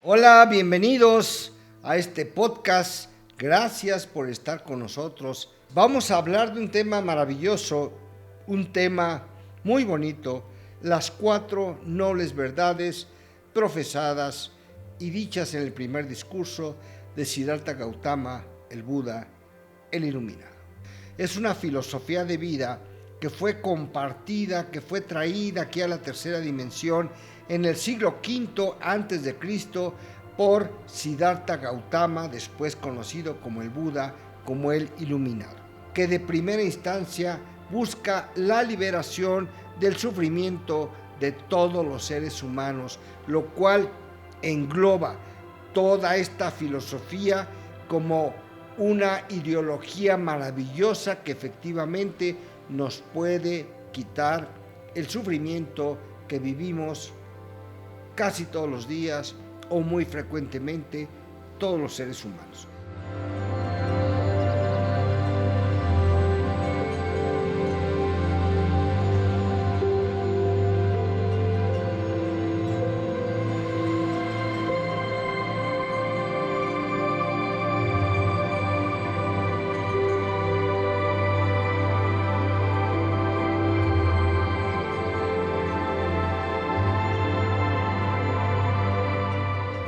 Hola, bienvenidos a este podcast. Gracias por estar con nosotros. Vamos a hablar de un tema maravilloso, un tema muy bonito, las 4 nobles verdades profesadas y dichas en el primer discurso de Siddhartha Gautama, el Buda, el Iluminado. Es una filosofía de vida que fue compartida, que fue traída aquí a la tercera dimensión en el siglo V antes de Cristo por Siddhartha Gautama, después conocido como el Buda, como el Iluminado, que de primera instancia busca la liberación del sufrimiento de todos los seres humanos, lo cual engloba toda esta filosofía como una ideología maravillosa que efectivamente nos puede quitar el sufrimiento que vivimos casi todos los días o muy frecuentemente todos los seres humanos.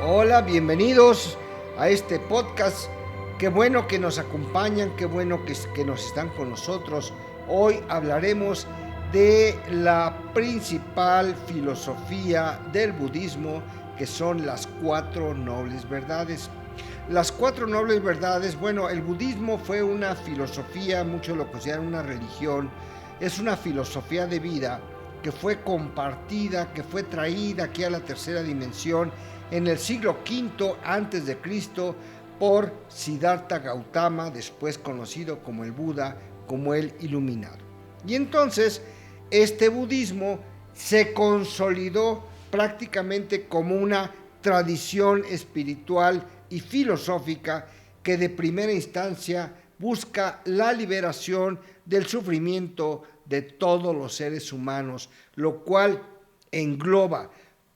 Hola, bienvenidos a este podcast. Qué bueno que nos acompañan, qué bueno que nos están con nosotros. Hoy hablaremos de la principal filosofía del budismo, que son las 4 nobles verdades. Las 4 nobles verdades, bueno, el budismo fue una filosofía, muchos lo consideran una religión, es una filosofía de vida que fue compartida, que fue traída aquí a la tercera dimensión en el siglo V antes de Cristo por Siddhartha Gautama, después conocido como el Buda, como el Iluminado. Y entonces este budismo se consolidó prácticamente como una tradición espiritual y filosófica que de primera instancia busca la liberación del sufrimiento de todos los seres humanos, lo cual engloba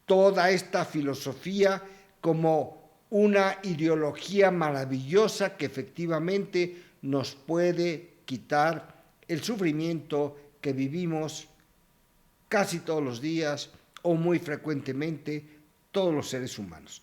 toda esta filosofía como una ideología maravillosa que efectivamente nos puede quitar el sufrimiento que vivimos casi todos los días o muy frecuentemente todos los seres humanos.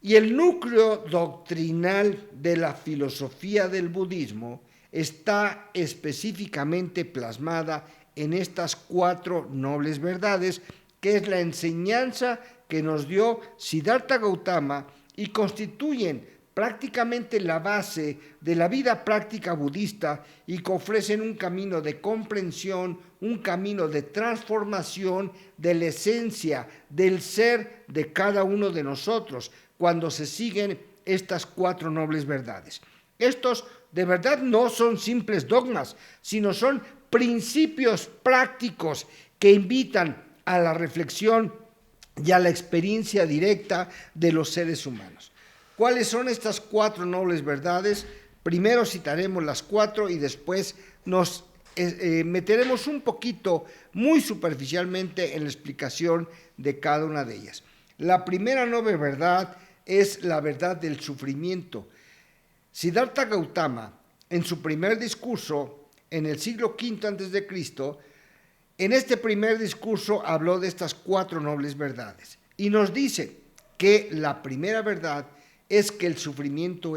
Y el núcleo doctrinal de la filosofía del budismo está específicamente plasmada en estas 4 nobles verdades, que es la enseñanza que nos dio Siddhartha Gautama y constituyen prácticamente la base de la vida práctica budista y que ofrecen un camino de comprensión, un camino de transformación de la esencia del ser de cada uno de nosotros cuando se siguen estas 4 nobles verdades. Estos de verdad no son simples dogmas, sino son principios prácticos que invitan a la reflexión y a la experiencia directa de los seres humanos. ¿Cuáles son estas 4 nobles verdades? Primero citaremos las 4 y después nos meteremos un poquito, muy superficialmente, en la explicación de cada una de ellas. La primera noble verdad es la verdad del sufrimiento. Siddhartha Gautama, en su primer discurso, en el siglo V a.C., en este primer discurso habló de estas 4 nobles verdades y nos dice que la primera verdad es que el sufrimiento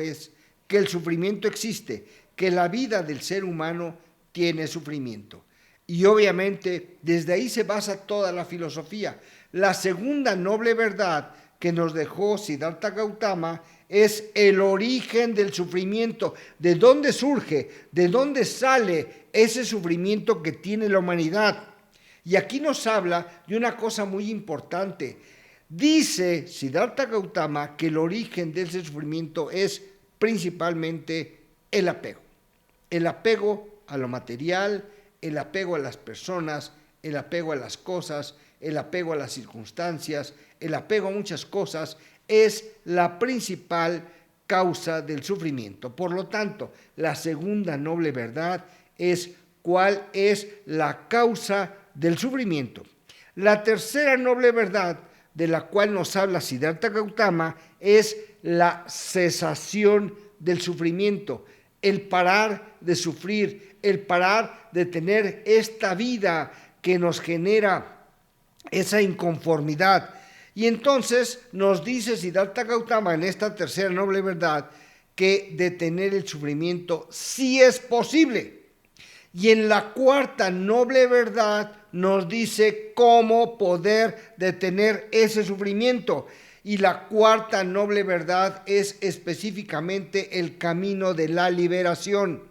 existe, que la vida del ser humano tiene sufrimiento. Y obviamente desde ahí se basa toda la filosofía. La segunda noble verdad que nos dejó Siddhartha Gautama es el origen del sufrimiento. ¿De dónde surge? ¿De dónde sale ese sufrimiento que tiene la humanidad? Y aquí nos habla de una cosa muy importante. Dice Siddhartha Gautama que el origen de ese sufrimiento es principalmente el apego. El apego a lo material, el apego a las personas, el apego a las cosas, el apego a las circunstancias, el apego a muchas cosas es la principal causa del sufrimiento. Por lo tanto, la segunda noble verdad es cuál es la causa del sufrimiento. La tercera noble verdad de la cual nos habla Siddhartha Gautama es la cesación del sufrimiento, el parar de sufrir, el parar de tener esta vida que nos genera esa inconformidad. Y entonces nos dice Siddhartha Gautama en esta tercera noble verdad que detener el sufrimiento sí es posible. Y en la cuarta noble verdad nos dice cómo poder detener ese sufrimiento. Y la cuarta noble verdad es específicamente el camino de la liberación.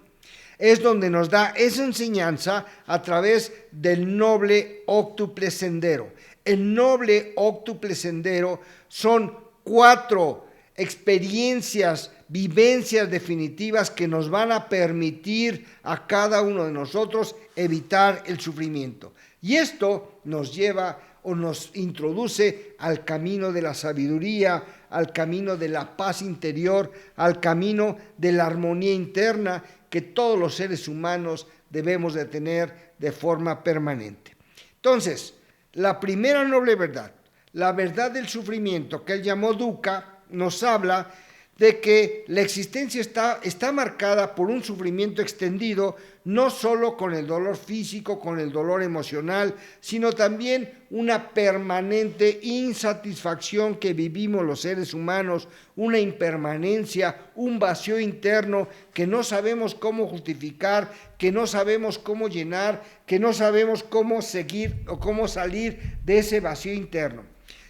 Es donde nos da esa enseñanza a través del noble óctuple sendero. El noble óctuple sendero son 4 experiencias, vivencias definitivas que nos van a permitir a cada uno de nosotros evitar el sufrimiento. Y esto nos lleva o nos introduce al camino de la sabiduría, al camino de la paz interior, al camino de la armonía interna que todos los seres humanos debemos de tener de forma permanente. Entonces, la primera noble verdad, la verdad del sufrimiento que él llamó dukkha, nos habla de que la existencia está marcada por un sufrimiento extendido, no solo con el dolor físico, con el dolor emocional, sino también una permanente insatisfacción que vivimos los seres humanos, una impermanencia, un vacío interno que no sabemos cómo justificar, que no sabemos cómo llenar, que no sabemos cómo seguir o cómo salir de ese vacío interno.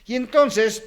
Y entonces,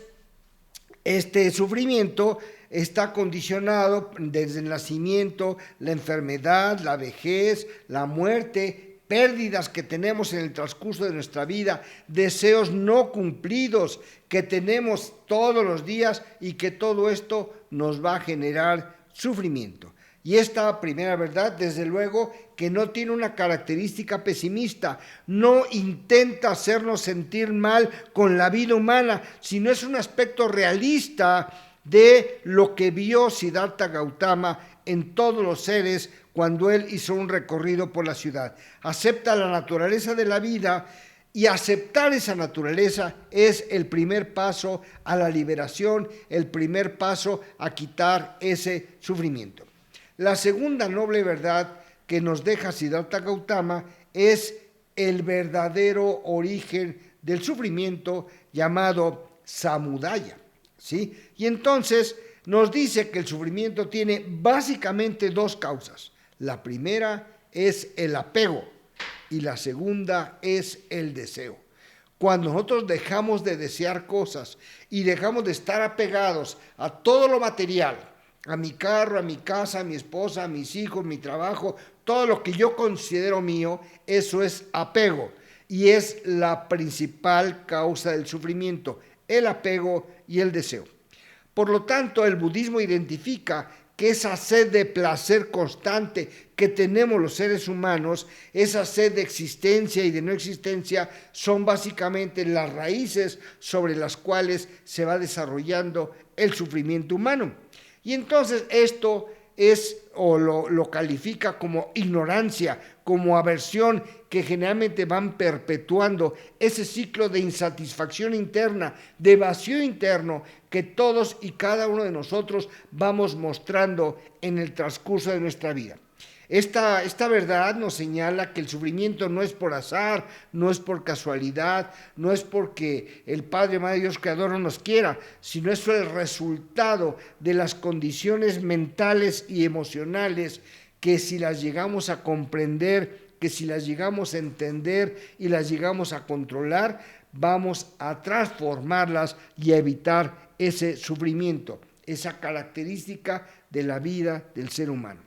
este sufrimiento está condicionado desde el nacimiento, la enfermedad, la vejez, la muerte, pérdidas que tenemos en el transcurso de nuestra vida, deseos no cumplidos que tenemos todos los días y que todo esto nos va a generar sufrimiento. Y esta primera verdad, desde luego, que no tiene una característica pesimista, no intenta hacernos sentir mal con la vida humana, sino es un aspecto realista de lo que vio Siddhartha Gautama en todos los seres cuando él hizo un recorrido por la ciudad. Acepta la naturaleza de la vida y aceptar esa naturaleza es el primer paso a la liberación, el primer paso a quitar ese sufrimiento. La segunda noble verdad que nos deja Siddhartha Gautama es el verdadero origen del sufrimiento llamado samudaya, ¿sí? Y entonces nos dice que el sufrimiento tiene básicamente 2 causas. La primera es el apego y la segunda es el deseo. Cuando nosotros dejamos de desear cosas y dejamos de estar apegados a todo lo material, a mi carro, a mi casa, a mi esposa, a mis hijos, mi trabajo, todo lo que yo considero mío, eso es apego y es la principal causa del sufrimiento, el apego y el deseo. Por lo tanto, el budismo identifica que esa sed de placer constante que tenemos los seres humanos, esa sed de existencia y de no existencia, son básicamente las raíces sobre las cuales se va desarrollando el sufrimiento humano. Y entonces esto es o lo califica como ignorancia, como aversión, que generalmente van perpetuando ese ciclo de insatisfacción interna, de vacío interno, que todos y cada uno de nosotros vamos mostrando en el transcurso de nuestra vida. Esta verdad nos señala que el sufrimiento no es por azar, no es por casualidad, no es porque el Padre, Madre Dios Creador no nos quiera, sino es el resultado de las condiciones mentales y emocionales que si las llegamos a comprender, que si las llegamos a entender y las llegamos a controlar, vamos a transformarlas y a evitar ese sufrimiento, esa característica de la vida del ser humano.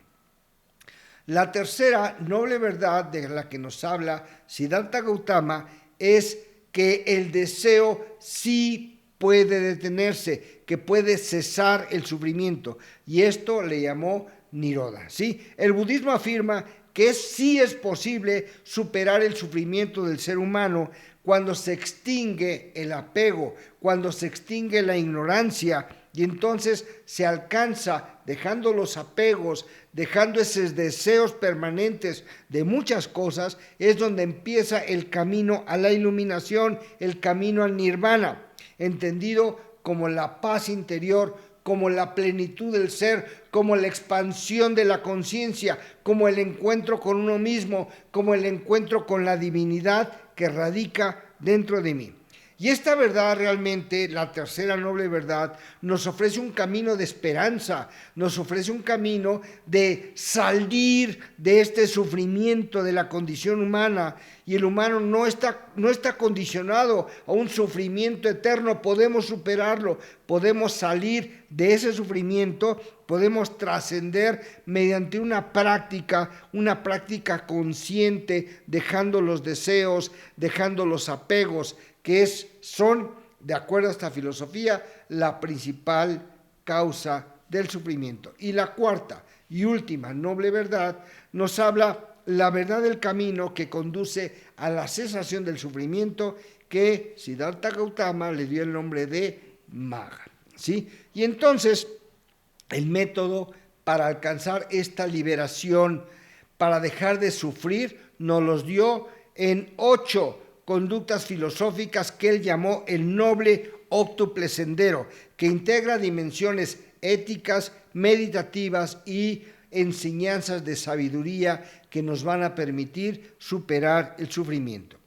La tercera noble verdad de la que nos habla Siddhartha Gautama es que el deseo sí puede detenerse, que puede cesar el sufrimiento, y esto le llamó Nirodha, ¿sí? El budismo afirma que sí es posible superar el sufrimiento del ser humano cuando se extingue el apego, cuando se extingue la ignorancia, y entonces se alcanza, dejando los apegos, dejando esos deseos permanentes de muchas cosas, es donde empieza el camino a la iluminación, el camino al nirvana. entendido como la paz interior, como la plenitud del ser, como la expansión de la conciencia, como el encuentro con uno mismo, como el encuentro con la divinidad que radica dentro de mí. Y esta verdad realmente, la tercera noble verdad, nos ofrece un camino de esperanza, nos ofrece un camino de salir de este sufrimiento de la condición humana. Y el humano no está condicionado a un sufrimiento eterno, podemos superarlo, podemos salir de ese sufrimiento, podemos trascender mediante una práctica consciente, dejando los deseos, dejando los apegos, que son, de acuerdo a esta filosofía, la principal causa del sufrimiento. Y la cuarta y última noble verdad nos habla la verdad del camino que conduce a la cesación del sufrimiento, que Siddhartha Gautama le dio el nombre de Magga, ¿sí? Y entonces el método para alcanzar esta liberación, para dejar de sufrir, nos los dio en 8 conductas filosóficas que él llamó el noble óctuple sendero, que integra dimensiones éticas, meditativas y enseñanzas de sabiduría que nos van a permitir superar el sufrimiento.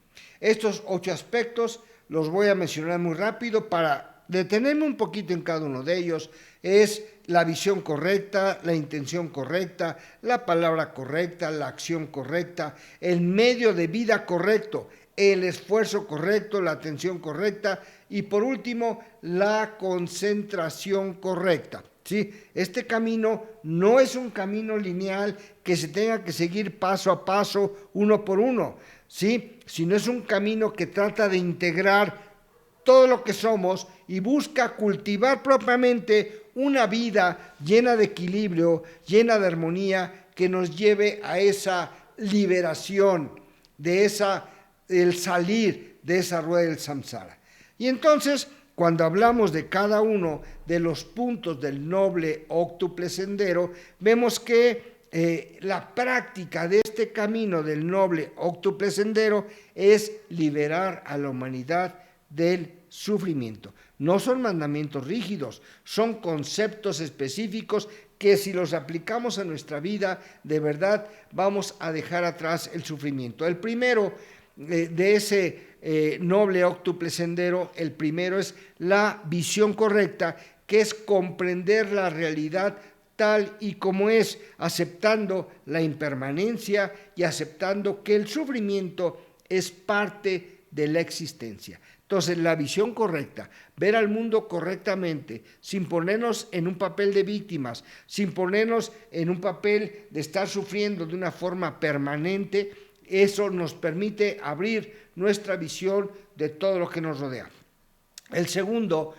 Estos 8 aspectos los voy a mencionar muy rápido para detenerme un poquito en cada uno de ellos. Es la visión correcta, la intención correcta, la palabra correcta, la acción correcta, el medio de vida correcto, el esfuerzo correcto, la atención correcta y por último la concentración correcta. ¿Sí? Este camino no es un camino lineal que se tenga que seguir paso a paso, uno por uno, ¿sí? Sino es un camino que trata de integrar todo lo que somos y busca cultivar propiamente una vida llena de equilibrio, llena de armonía, que nos lleve a esa liberación, el salir de esa rueda del samsara. Y entonces, cuando hablamos de cada uno de los puntos del noble óctuple sendero, vemos que la práctica de este camino del noble óctuple sendero es liberar a la humanidad del sufrimiento. No son mandamientos rígidos, son conceptos específicos que si los aplicamos a nuestra vida, de verdad vamos a dejar atrás el sufrimiento. El primero de ese noble óctuple sendero, el primero es la visión correcta, que es comprender la realidad tal y como es, aceptando la impermanencia y aceptando que el sufrimiento es parte de la existencia. Entonces, la visión correcta, ver al mundo correctamente, sin ponernos en un papel de víctimas, sin ponernos en un papel de estar sufriendo de una forma permanente, eso nos permite abrir nuestra visión de todo lo que nos rodea. El segundo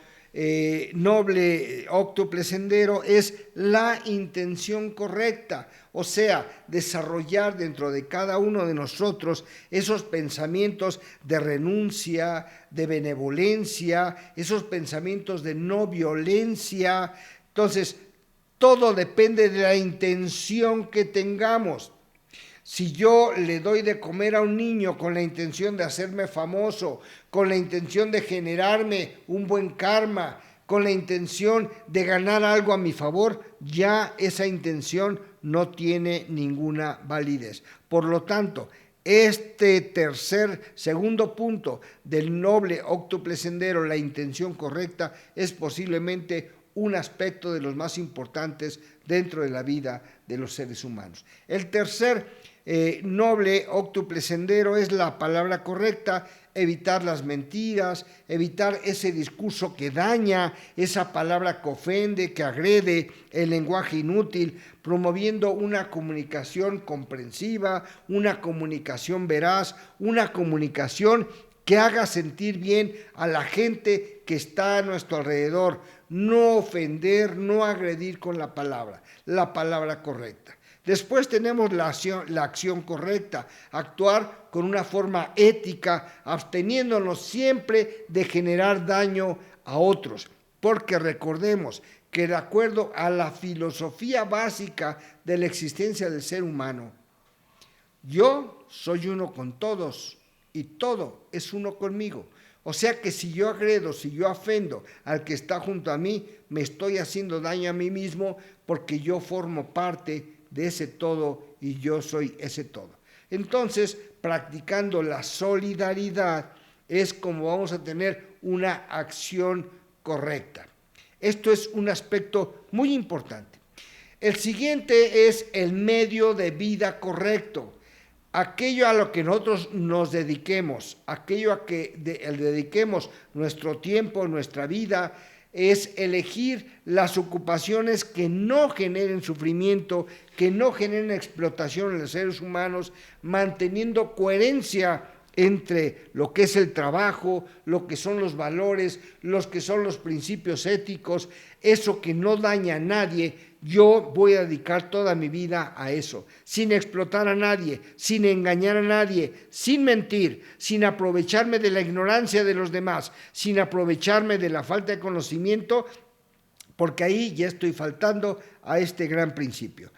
noble óctuple sendero es la intención correcta, o sea, desarrollar dentro de cada uno de nosotros esos pensamientos de renuncia, de benevolencia, esos pensamientos de no violencia. Entonces, todo depende de la intención que tengamos. Si yo le doy de comer a un niño con la intención de hacerme famoso, con la intención de generarme un buen karma, con la intención de ganar algo a mi favor, ya esa intención no tiene ninguna validez. Por lo tanto, este segundo punto del noble óctuple sendero, la intención correcta, es posiblemente un aspecto de los más importantes dentro de la vida de los seres humanos. El tercer noble óctuple sendero es la palabra correcta, evitar las mentiras, evitar ese discurso que daña, esa palabra que ofende, que agrede, el lenguaje inútil, promoviendo una comunicación comprensiva, una comunicación veraz, una comunicación que haga sentir bien a la gente que está a nuestro alrededor, no ofender, no agredir con la palabra correcta. Después tenemos la acción correcta, actuar con una forma ética, absteniéndonos siempre de generar daño a otros, porque recordemos que de acuerdo a la filosofía básica de la existencia del ser humano, yo soy uno con todos y todo es uno conmigo. O sea que si yo agredo, si yo ofendo al que está junto a mí, me estoy haciendo daño a mí mismo porque yo formo parte de ese todo y yo soy ese todo. Entonces, practicando la solidaridad es como vamos a tener una acción correcta. Esto es un aspecto muy importante. El siguiente es el medio de vida correcto. Aquello a lo que nosotros nos dediquemos, aquello a que dediquemos nuestro tiempo, nuestra vida, es elegir las ocupaciones que no generen sufrimiento, que no generen explotación en los seres humanos, manteniendo coherencia entre lo que es el trabajo, lo que son los valores, los que son los principios éticos, eso que no daña a nadie. Yo voy a dedicar toda mi vida a eso, sin explotar a nadie, sin engañar a nadie, sin mentir, sin aprovecharme de la ignorancia de los demás, sin aprovecharme de la falta de conocimiento, porque ahí ya estoy faltando a este gran principio.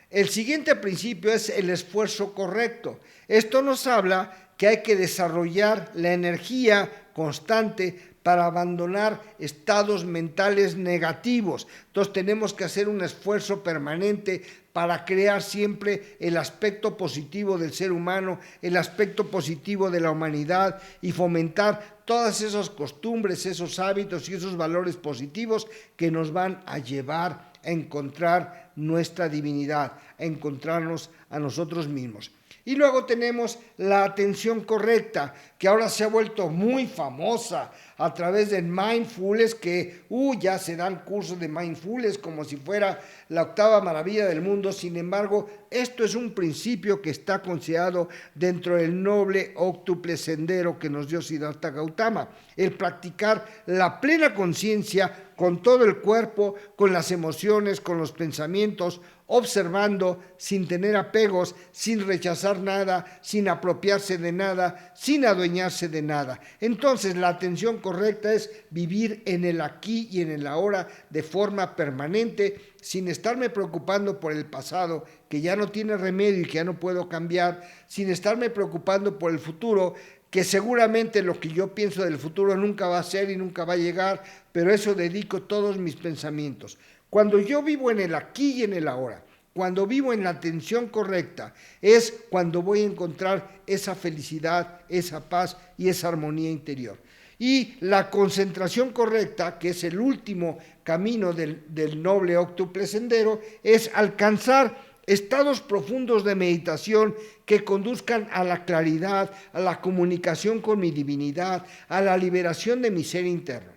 El siguiente principio es el esfuerzo correcto. Esto nos habla que hay que desarrollar la energía constante para abandonar estados mentales negativos. Entonces tenemos que hacer un esfuerzo permanente para crear siempre el aspecto positivo del ser humano, el aspecto positivo de la humanidad y fomentar todas esas costumbres, esos hábitos y esos valores positivos que nos van a llevar a encontrar nuestra divinidad, a encontrarnos a nosotros mismos. Y luego tenemos la atención correcta, que ahora se ha vuelto muy famosa a través del mindfulness, que ya se dan cursos de mindfulness como si fuera la octava maravilla del mundo. Sin embargo, esto es un principio que está considerado dentro del noble óctuple sendero que nos dio Siddhartha Gautama, el practicar la plena conciencia con todo el cuerpo, con las emociones, con los pensamientos, observando, sin tener apegos, sin rechazar nada, sin apropiarse de nada, sin adueñarse de nada. Entonces, la atención correcta es vivir en el aquí y en el ahora de forma permanente, sin estarme preocupando por el pasado, que ya no tiene remedio y que ya no puedo cambiar, sin estarme preocupando por el futuro, que seguramente lo que yo pienso del futuro nunca va a ser y nunca va a llegar, pero eso dedico todos mis pensamientos. Cuando yo vivo en el aquí y en el ahora, cuando vivo en la atención correcta, es cuando voy a encontrar esa felicidad, esa paz y esa armonía interior. Y la concentración correcta, que es el último camino del noble óctuple sendero, es alcanzar estados profundos de meditación que conduzcan a la claridad, a la comunicación con mi divinidad, a la liberación de mi ser interno.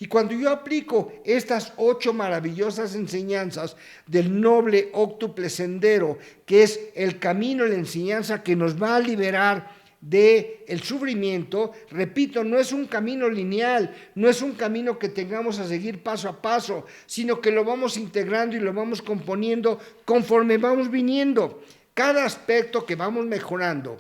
Y cuando yo aplico estas 8 maravillosas enseñanzas del noble óctuple sendero, que es el camino, la enseñanza que nos va a liberar del sufrimiento, repito, no es un camino lineal, no es un camino que tengamos a seguir paso a paso, sino que lo vamos integrando y lo vamos componiendo conforme vamos viniendo. Cada aspecto que vamos mejorando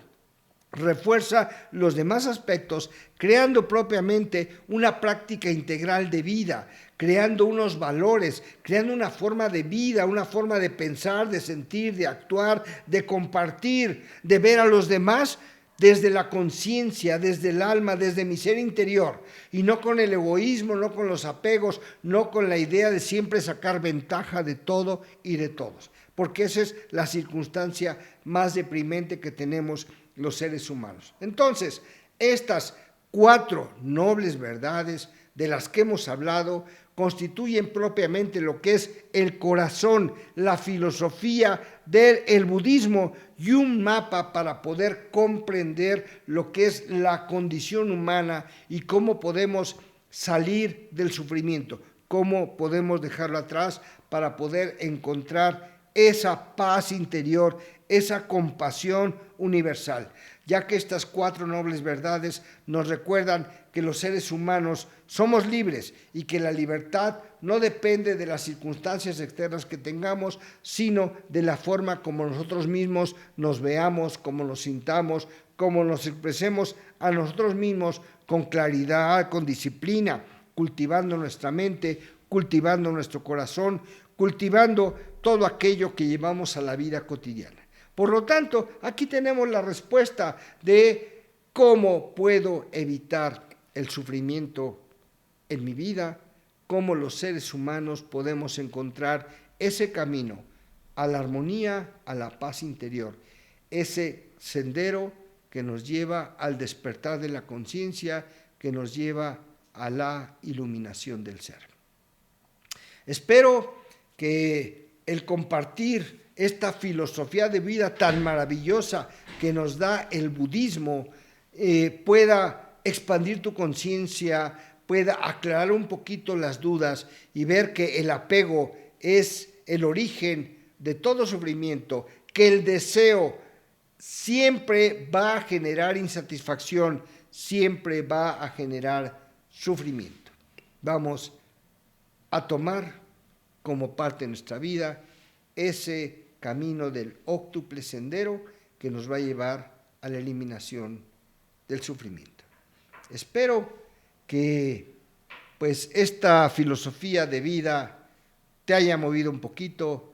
refuerza los demás aspectos, creando propiamente una práctica integral de vida, creando unos valores, creando una forma de vida, una forma de pensar, de sentir, de actuar, de compartir, de ver a los demás desde la conciencia, desde el alma, desde mi ser interior, y no con el egoísmo, no con los apegos, no con la idea de siempre sacar ventaja de todo y de todos, porque esa es la circunstancia más deprimente que tenemos los seres humanos. Entonces, estas 4 nobles verdades de las que hemos hablado constituyen propiamente lo que es el corazón, la filosofía del budismo y un mapa para poder comprender lo que es la condición humana y cómo podemos salir del sufrimiento, cómo podemos dejarlo atrás para poder encontrar esa paz interior, esa compasión universal, ya que estas 4 nobles verdades nos recuerdan que los seres humanos somos libres y que la libertad no depende de las circunstancias externas que tengamos, sino de la forma como nosotros mismos nos veamos, como nos sintamos, como nos expresemos a nosotros mismos con claridad, con disciplina, cultivando nuestra mente, cultivando nuestro corazón, cultivando todo aquello que llevamos a la vida cotidiana. Por lo tanto, aquí tenemos la respuesta de cómo puedo evitar el sufrimiento en mi vida, cómo los seres humanos podemos encontrar ese camino a la armonía, a la paz interior, ese sendero que nos lleva al despertar de la conciencia, que nos lleva a la iluminación del ser. Espero que el compartir esta filosofía de vida tan maravillosa que nos da el budismo pueda expandir tu conciencia, pueda aclarar un poquito las dudas y ver que el apego es el origen de todo sufrimiento, que el deseo siempre va a generar insatisfacción, siempre va a generar sufrimiento. Vamos a tomar como parte de nuestra vida ese camino del óctuple sendero que nos va a llevar a la eliminación del sufrimiento. Espero que pues esta filosofía de vida te haya movido un poquito,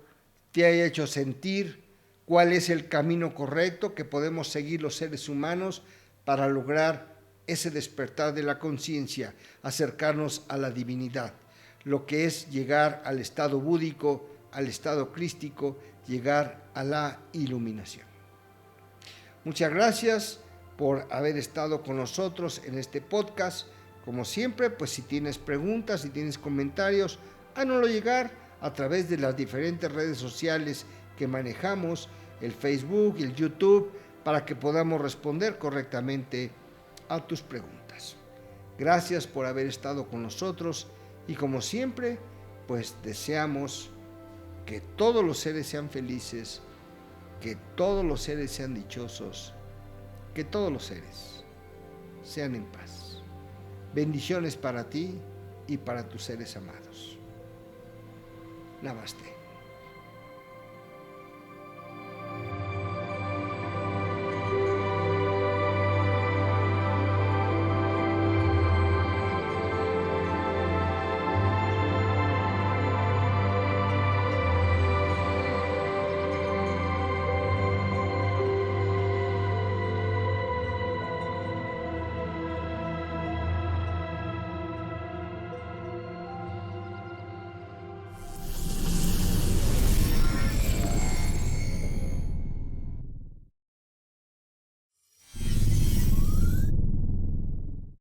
te haya hecho sentir cuál es el camino correcto que podemos seguir los seres humanos para lograr ese despertar de la conciencia, acercarnos a la divinidad, lo que es llegar al estado búdico, al estado crístico, llegar a la iluminación. Muchas gracias por haber estado con nosotros en este podcast. Como siempre, pues si tienes preguntas, si tienes comentarios, háganoslo llegar a través de las diferentes redes sociales que manejamos, el Facebook y el YouTube, para que podamos responder correctamente a tus preguntas. Gracias por haber estado con nosotros y como siempre, pues deseamos que todos los seres sean felices, que todos los seres sean dichosos, que todos los seres sean en paz. Bendiciones para ti y para tus seres amados. Namaste.